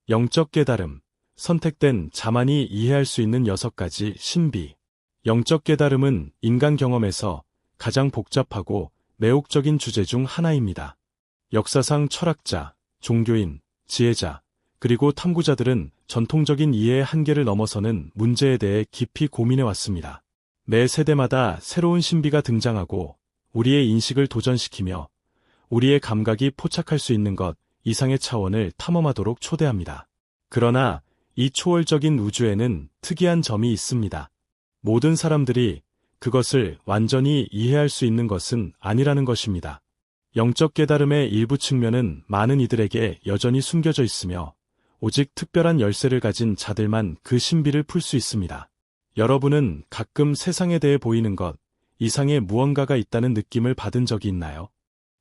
영적 깨달음, 선택된 자만이 이해할 수 있는 6가지 신비. 영적 깨달음은 인간 경험에서 가장 복잡하고 매혹적인 주제 중 하나입니다. 역사상 철학자, 종교인, 지혜자, 그리고 탐구자들은 전통적인 이해의 한계를 넘어서는 문제에 대해 깊이 고민해왔습니다. 매 세대마다 새로운 신비가 등장하고 우리의 인식을 도전시키며 우리의 감각이 포착할 수 있는 것 이상의 차원을 탐험하도록 초대합니다. 그러나 이 초월적인 우주에는 특이한 점이 있습니다. 모든 사람들이 그것을 완전히 이해할 수 있는 것은 아니라는 것입니다. 영적 깨달음의 일부 측면은 많은 이들에게 여전히 숨겨져 있으며 오직 특별한 열쇠를 가진 자들만 그 신비를 풀 수 있습니다. 여러분은 가끔 세상에 대해 보이는 것 이상의 무언가가 있다는 느낌을 받은 적이 있나요?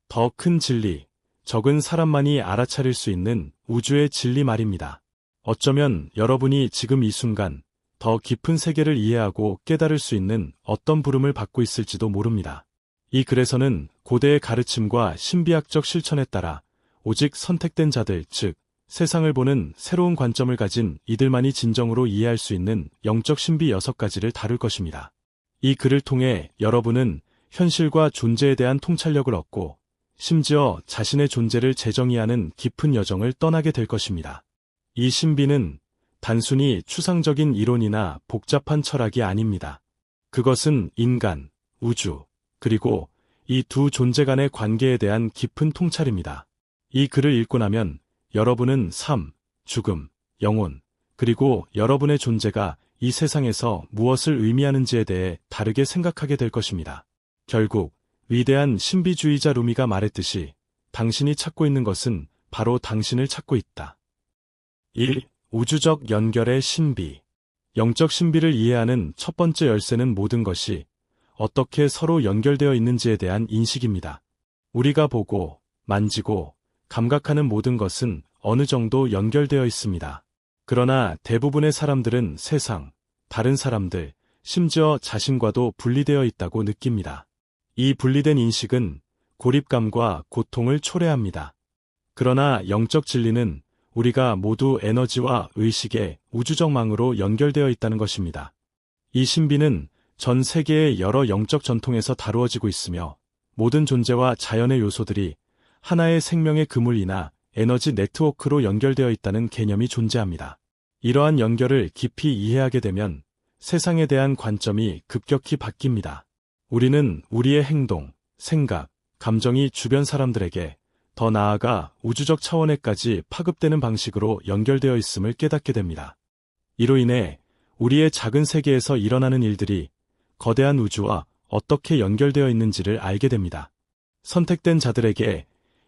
더 큰 진리, 적은 사람만이 알아차릴 수 있는 우주의 진리 말입니다. 어쩌면 여러분이 지금 이 순간 더 깊은 세계를 이해하고 깨달을 수 있는 어떤 부름을 받고 있을지도 모릅니다. 이 글에서는 고대의 가르침과 신비학적 실천에 따라 오직 선택된 자들, 즉 세상을 보는 새로운 관점을 가진 이들만이 진정으로 이해할 수 있는 영적 신비 6가지를 다룰 것입니다. 이 글을 통해 여러분은 현실과 존재에 대한 통찰력을 얻고 심지어 자신의 존재를 재정의하는 깊은 여정을 떠나게 될 것입니다. 이 신비는 단순히 추상적인 이론이나 복잡한 철학이 아닙니다. 그것은 인간, 우주, 그리고 이 두 존재 간의 관계에 대한 깊은 통찰입니다. 이 글을 읽고 나면 여러분은 삶, 죽음, 영혼, 그리고 여러분의 존재가 이 세상에서 무엇을 의미하는지에 대해 다르게 생각하게 될 것입니다. 결국 위대한 신비주의자 루미가 말했듯이 당신이 찾고 있는 것은 바로 당신을 찾고 있다. 1. 우주적 연결의 신비. 영적 신비를 이해하는 첫 번째 열쇠는 모든 것이 어떻게 서로 연결되어 있는지에 대한 인식입니다. 우리가 보고, 만지고, 감각하는 모든 것은 어느 정도 연결되어 있습니다. 그러나 대부분의 사람들은 세상, 다른 사람들, 심지어 자신과도 분리되어 있다고 느낍니다. 이 분리된 인식은 고립감과 고통을 초래합니다. 그러나 영적 진리는 우리가 모두 에너지와 의식의 우주적 망으로 연결되어 있다는 것입니다. 이 신비는 전 세계의 여러 영적 전통에서 다루어지고 있으며 모든 존재와 자연의 요소들이 하나의 생명의 그물이나 에너지 네트워크로 연결되어 있다는 개념이 존재합니다. 이러한 연결을 깊이 이해하게 되면 세상에 대한 관점이 급격히 바뀝니다. 우리는 우리의 행동, 생각, 감정이 주변 사람들에게 더 나아가 우주적 차원에까지 파급되는 방식으로 연결되어 있음을 깨닫게 됩니다. 이로 인해 우리의 작은 세계에서 일어나는 일들이 거대한 우주와 어떻게 연결되어 있는지를 알게 됩니다. 선택된 자들에게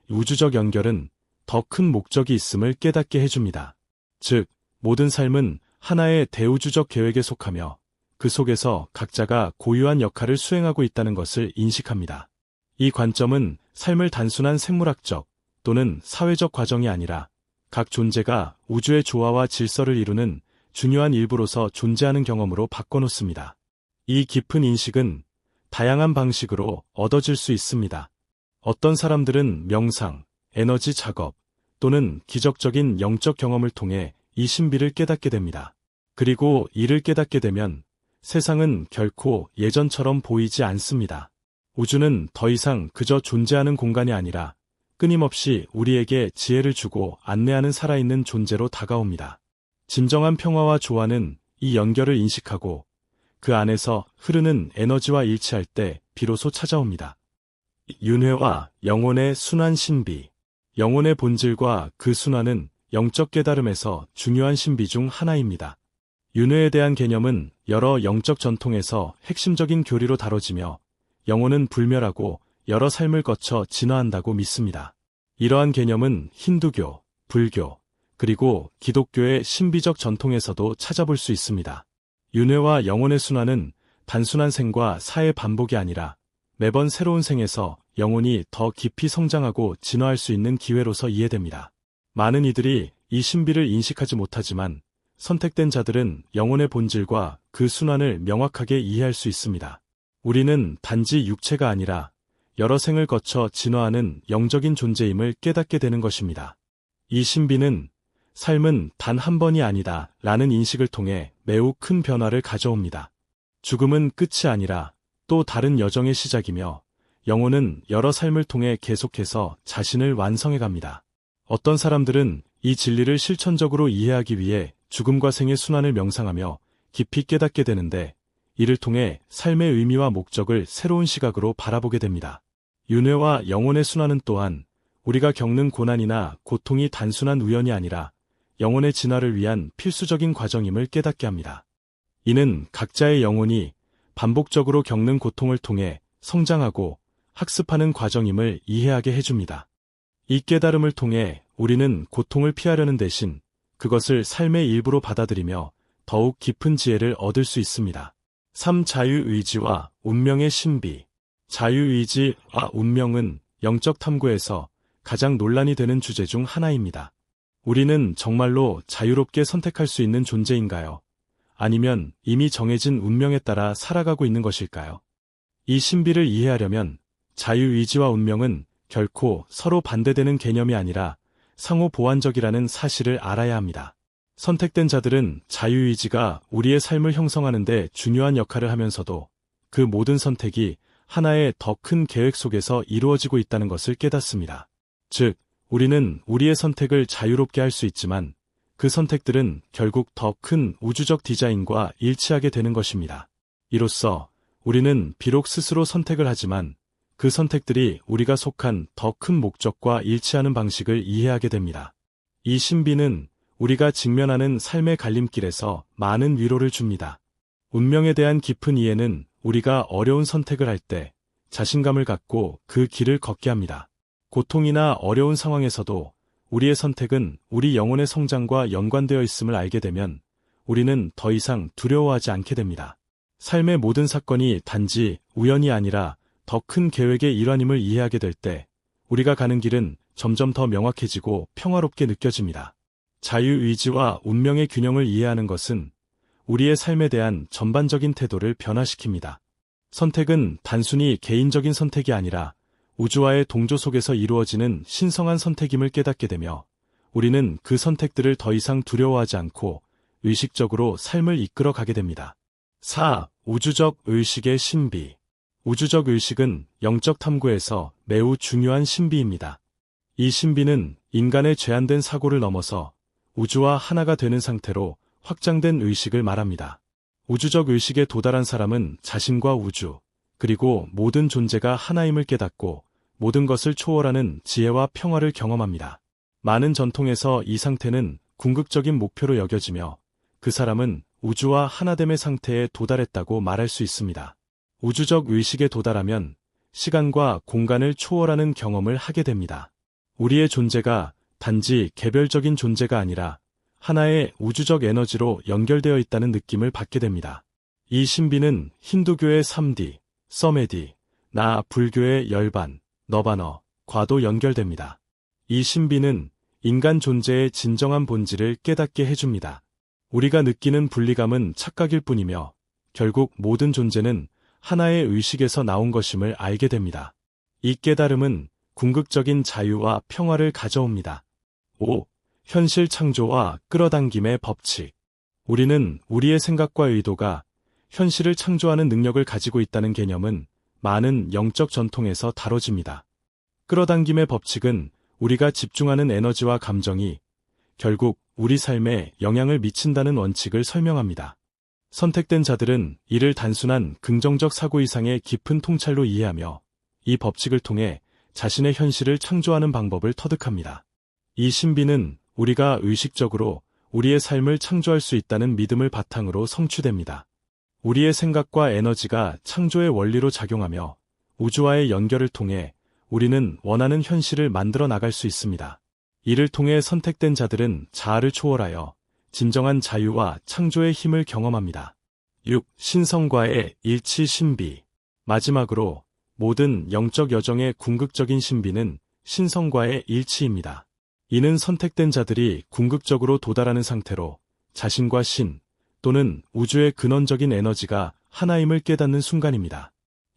우주적 연결은 더 큰 목적이 있음을 깨닫게 해줍니다. 즉, 모든 삶은 하나의 대우주적 계획에 속하며 그 속에서 각자가 고유한 역할을 수행하고 있다는 것을 인식합니다. 이 관점은 삶을 단순한 생물학적 또는 사회적 과정이 아니라 각 존재가 우주의 조화와 질서를 이루는 중요한 일부로서 존재하는 경험으로 바꿔놓습니다. 이 깊은 인식은 다양한 방식으로 얻어질 수 있습니다. 어떤 사람들은 명상, 에너지 작업 또는 기적적인 영적 경험을 통해 이 신비를 깨닫게 됩니다. 그리고 이를 깨닫게 되면 세상은 결코 예전처럼 보이지 않습니다. 우주는 더 이상 그저 존재하는 공간이 아니라 끊임없이 우리에게 지혜를 주고 안내하는 살아있는 존재로 다가옵니다. 진정한 평화와 조화는 이 연결을 인식하고 그 안에서 흐르는 에너지와 일치할 때 비로소 찾아옵니다. 윤회와 영혼의 순환 신비. 영혼의 본질과 그 순환은 영적 깨달음에서 중요한 신비 중 하나입니다. 윤회에 대한 개념은 여러 영적 전통에서 핵심적인 교리로 다뤄지며 영혼은 불멸하고 여러 삶을 거쳐 진화한다고 믿습니다. 이러한 개념은 힌두교, 불교, 그리고 기독교의 신비적 전통에서도 찾아볼 수 있습니다. 윤회와 영혼의 순환은 단순한 생과 사의 반복이 아니라 매번 새로운 생에서 영혼이 더 깊이 성장하고 진화할 수 있는 기회로서 이해됩니다. 많은 이들이 이 신비를 인식하지 못하지만 선택된 자들은 영혼의 본질과 그 순환을 명확하게 이해할 수 있습니다. 우리는 단지 육체가 아니라 여러 생을 거쳐 진화하는 영적인 존재임을 깨닫게 되는 것입니다. 이 신비는 삶은 단 한 번이 아니다 라는 인식을 통해 매우 큰 변화를 가져옵니다. 죽음은 끝이 아니라 또 다른 여정의 시작이며 영혼은 여러 삶을 통해 계속해서 자신을 완성해 갑니다. 어떤 사람들은 이 진리를 실천적으로 이해하기 위해 죽음과 생의 순환을 명상하며 깊이 깨닫게 되는데 이를 통해 삶의 의미와 목적을 새로운 시각으로 바라보게 됩니다. 윤회와 영혼의 순환은 또한 우리가 겪는 고난이나 고통이 단순한 우연이 아니라 영혼의 진화를 위한 필수적인 과정임을 깨닫게 합니다. 이는 각자의 영혼이 반복적으로 겪는 고통을 통해 성장하고 학습하는 과정임을 이해하게 해줍니다. 이 깨달음을 통해 우리는 고통을 피하려는 대신 그것을 삶의 일부로 받아들이며 더욱 깊은 지혜를 얻을 수 있습니다. 3. 자유의지와 운명의 신비. 자유의지와 운명은 영적 탐구에서 가장 논란이 되는 주제 중 하나입니다. 우리는 정말로 자유롭게 선택할 수 있는 존재인가요? 아니면 이미 정해진 운명에 따라 살아가고 있는 것일까요? 이 신비를 이해하려면 자유의지와 운명은 결코 서로 반대되는 개념이 아니라 상호 보완적이라는 사실을 알아야 합니다. 선택된 자들은 자유의지가 우리의 삶을 형성하는 데 중요한 역할을 하면서도 그 모든 선택이 하나의 더 큰 계획 속에서 이루어지고 있다는 것을 깨닫습니다. 즉, 우리는 우리의 선택을 자유롭게 할 수 있지만 그 선택들은 결국 더 큰 우주적 디자인과 일치하게 되는 것입니다. 이로써 우리는 비록 스스로 선택을 하지만 그 선택들이 우리가 속한 더 큰 목적과 일치하는 방식을 이해하게 됩니다. 이 신비는 우리가 직면하는 삶의 갈림길에서 많은 위로를 줍니다. 운명에 대한 깊은 이해는 우리가 어려운 선택을 할 때 자신감을 갖고 그 길을 걷게 합니다. 고통이나 어려운 상황에서도 우리의 선택은 우리 영혼의 성장과 연관되어 있음을 알게 되면 우리는 더 이상 두려워하지 않게 됩니다. 삶의 모든 사건이 단지 우연이 아니라 더 큰 계획의 일환임을 이해하게 될 때 우리가 가는 길은 점점 더 명확해지고 평화롭게 느껴집니다. 자유의지와 운명의 균형을 이해하는 것은 우리의 삶에 대한 전반적인 태도를 변화시킵니다. 선택은 단순히 개인적인 선택이 아니라 우주와의 동조 속에서 이루어지는 신성한 선택임을 깨닫게 되며 우리는 그 선택들을 더 이상 두려워하지 않고 의식적으로 삶을 이끌어 가게 됩니다. 4. 우주적 의식의 신비. 우주적 의식은 영적 탐구에서 매우 중요한 신비입니다. 이 신비는 인간의 제한된 사고를 넘어서 우주와 하나가 되는 상태로 확장된 의식을 말합니다. 우주적 의식에 도달한 사람은 자신과 우주, 그리고 모든 존재가 하나임을 깨닫고 모든 것을 초월하는 지혜와 평화를 경험합니다. 많은 전통에서 이 상태는 궁극적인 목표로 여겨지며 그 사람은 우주와 하나됨의 상태에 도달했다고 말할 수 있습니다. 우주적 의식에 도달하면 시간과 공간을 초월하는 경험을 하게 됩니다. 우리의 존재가 단지 개별적인 존재가 아니라 하나의 우주적 에너지로 연결되어 있다는 느낌을 받게 됩니다. 이 신비는 힌두교의 3D, 서메디, 나 불교의 열반, 너바너, 과도 연결됩니다. 이 신비는 인간 존재의 진정한 본질을 깨닫게 해줍니다. 우리가 느끼는 분리감은 착각일 뿐이며 결국 모든 존재는 하나의 의식에서 나온 것임을 알게 됩니다. 이 깨달음은 궁극적인 자유와 평화를 가져옵니다. 5. 현실 창조와 끌어당김의 법칙. 우리는 우리의 생각과 의도가 현실을 창조하는 능력을 가지고 있다는 개념은 많은 영적 전통에서 다뤄집니다. 끌어당김의 법칙은 우리가 집중하는 에너지와 감정이 결국 우리 삶에 영향을 미친다는 원칙을 설명합니다. 선택된 자들은 이를 단순한 긍정적 사고 이상의 깊은 통찰로 이해하며 이 법칙을 통해 자신의 현실을 창조하는 방법을 터득합니다. 이 신비는 우리가 의식적으로 우리의 삶을 창조할 수 있다는 믿음을 바탕으로 성취됩니다. 우리의 생각과 에너지가 창조의 원리로 작용하며 우주와의 연결을 통해 우리는 원하는 현실을 만들어 나갈 수 있습니다. 이를 통해 선택된 자들은 자아를 초월하여 진정한 자유와 창조의 힘을 경험합니다. 6. 신성과의 일치 신비. 마지막으로 모든 영적 여정의 궁극적인 신비는 신성과의 일치입니다. 이는 선택된 자들이 궁극적으로 도달하는 상태로 자신과 신 또는 우주의 근원적인 에너지가 하나임을 깨닫는 순간입니다.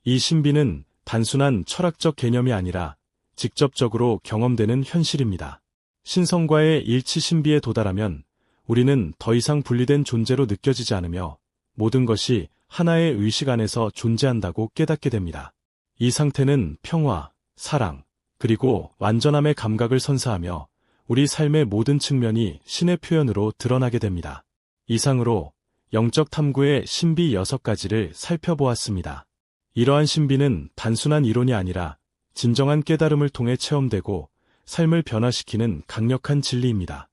이 신비는 단순한 철학적 개념이 아니라 직접적으로 경험되는 현실입니다. 신성과의 일치 신비에 도달하면 우리는 더 이상 분리된 존재로 느껴지지 않으며 모든 것이 하나의 의식 안에서 존재한다고 깨닫게 됩니다. 이 상태는 평화, 사랑, 그리고 완전함의 감각을 선사하며 우리 삶의 모든 측면이 신의 표현으로 드러나게 됩니다. 이상으로 영적 탐구의 신비 6가지를 살펴보았습니다. 이러한 신비는 단순한 이론이 아니라 진정한 깨달음을 통해 체험되고 삶을 변화시키는 강력한 진리입니다.